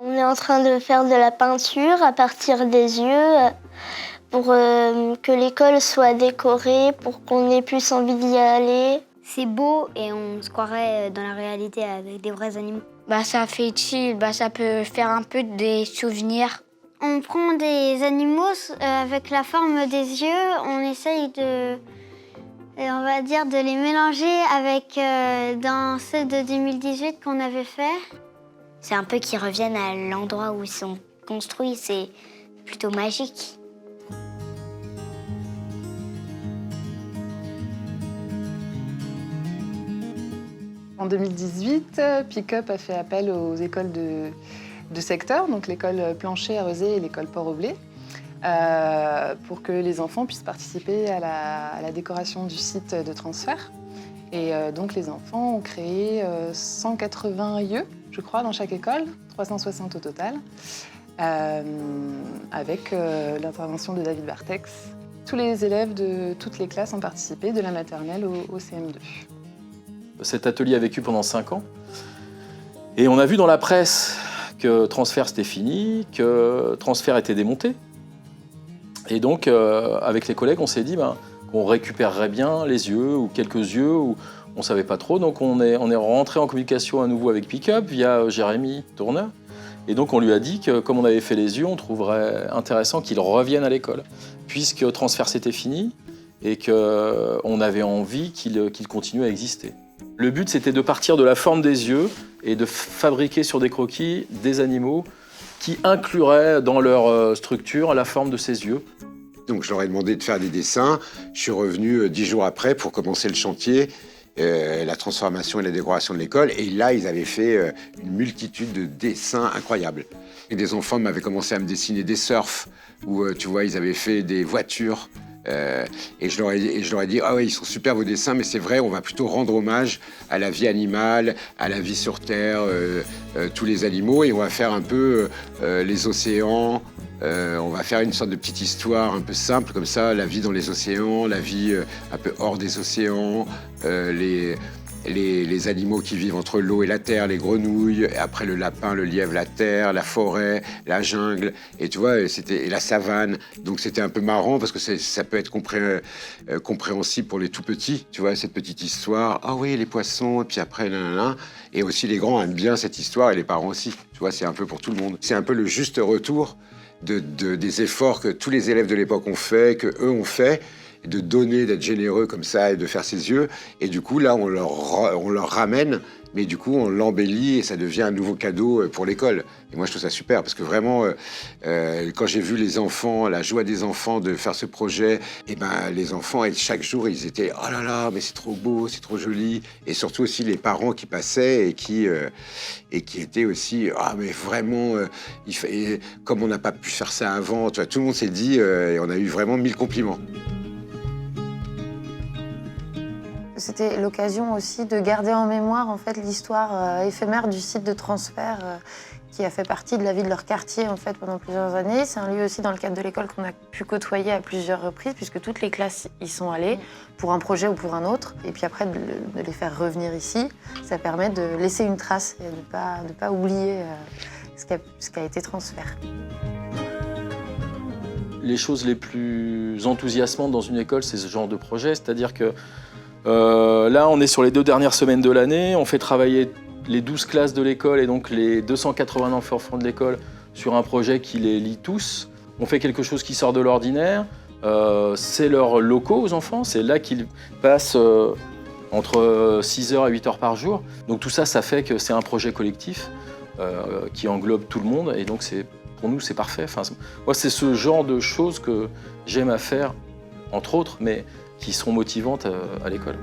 On est en train de faire de la peinture à partir des yeux pour que l'école soit décorée, pour qu'on ait plus envie d'y aller. C'est beau et on se croirait dans la réalité avec des vrais animaux. Ça fait chill, ça peut faire un peu des souvenirs. On prend des animaux avec la forme des yeux, on essaye de les mélanger avec dans ceux de 2018 qu'on avait fait. C'est un peu qu'ils reviennent à l'endroit où ils sont construits, c'est plutôt magique. En 2018, Pick-up a fait appel aux écoles de secteur, donc l'école Plancher à Rezé et l'école Port-au-Blé, pour que les enfants puissent participer à la décoration du site de transfert. Et donc les enfants ont créé 180 lieux, je crois, dans chaque école, 360 au total, avec l'intervention de David Bartex. Tous les élèves de toutes les classes ont participé, de la maternelle au CM2. Cet atelier a vécu pendant 5 ans. Et on a vu dans la presse que Transfert c'était fini, que Transfert était démonté. Et donc, avec les collègues, on s'est dit qu'on récupérerait bien les yeux ou quelques yeux, ou on ne savait pas trop. Donc on est rentré en communication à nouveau avec Pick-up via Jérémy Tourneur. Et donc on lui a dit que comme on avait fait les yeux, on trouverait intéressant qu'il revienne à l'école, puisque Transfert c'était fini et qu'on avait envie qu'il continue à exister. Le but, c'était de partir de la forme des yeux et de fabriquer sur des croquis des animaux qui incluraient dans leur structure la forme de ces yeux. Donc je leur ai demandé de faire des dessins. Je suis revenu 10 jours après pour commencer le chantier, la transformation et la décoration de l'école. Et là, ils avaient fait une multitude de dessins incroyables. Et des enfants m'avaient commencé à me dessiner des surfs, où tu vois, ils avaient fait des voitures. Et je leur ai dit, ah oui, ils sont super vos dessins, mais c'est vrai, on va plutôt rendre hommage à la vie animale, à la vie sur Terre, tous les animaux, et on va faire un peu les océans, on va faire une sorte de petite histoire un peu simple, comme ça, la vie dans les océans, la vie un peu hors des océans, les animaux qui vivent entre l'eau et la terre, les grenouilles, et après le lapin, le lièvre, la terre, la forêt, la jungle, et tu vois, et la savane. Donc c'était un peu marrant parce que ça peut être compréhensible pour les tout petits, tu vois, cette petite histoire. Ah oui, les poissons, et puis après, là. Et aussi les grands aiment bien cette histoire et les parents aussi. Tu vois, c'est un peu pour tout le monde. C'est un peu le juste retour des efforts que tous les élèves de l'époque ont fait, que eux ont fait, de donner, d'être généreux comme ça et de faire ses yeux. Et du coup, là, on leur ramène, mais du coup, on l'embellit et ça devient un nouveau cadeau pour l'école. Et moi, je trouve ça super parce que vraiment, quand j'ai vu les enfants, la joie des enfants de faire ce projet, et les enfants, et chaque jour, ils étaient « Oh là là, mais c'est trop beau, c'est trop joli ». Et surtout aussi les parents qui passaient et qui étaient aussi « Ah, mais vraiment, comme on n'a pas pu faire ça avant ». Tu vois, tout le monde s'est dit, et on a eu vraiment 1000 compliments. C'était l'occasion aussi de garder en mémoire en fait, l'histoire éphémère du site de transfert qui a fait partie de la vie de leur quartier en fait, pendant plusieurs années. C'est un lieu aussi dans le cadre de l'école qu'on a pu côtoyer à plusieurs reprises puisque toutes les classes y sont allées pour un projet ou pour un autre. Et puis après, de les faire revenir ici, ça permet de laisser une trace et de ne pas oublier ce qui a été transfert. Les choses les plus enthousiasmantes dans une école, c'est ce genre de projet, c'est-à-dire que là, on est sur les 2 dernières semaines de l'année. On fait travailler les 12 classes de l'école et donc les 280 enfants de l'école sur un projet qui les lie tous. On fait quelque chose qui sort de l'ordinaire. C'est leurs locaux aux enfants. C'est là qu'ils passent entre 6h et 8h par jour. Donc tout ça, ça fait que c'est un projet collectif qui englobe tout le monde. Et donc pour nous, c'est parfait. Enfin, moi, c'est ce genre de choses que j'aime à faire, entre autres, mais qui sont motivantes à l'école.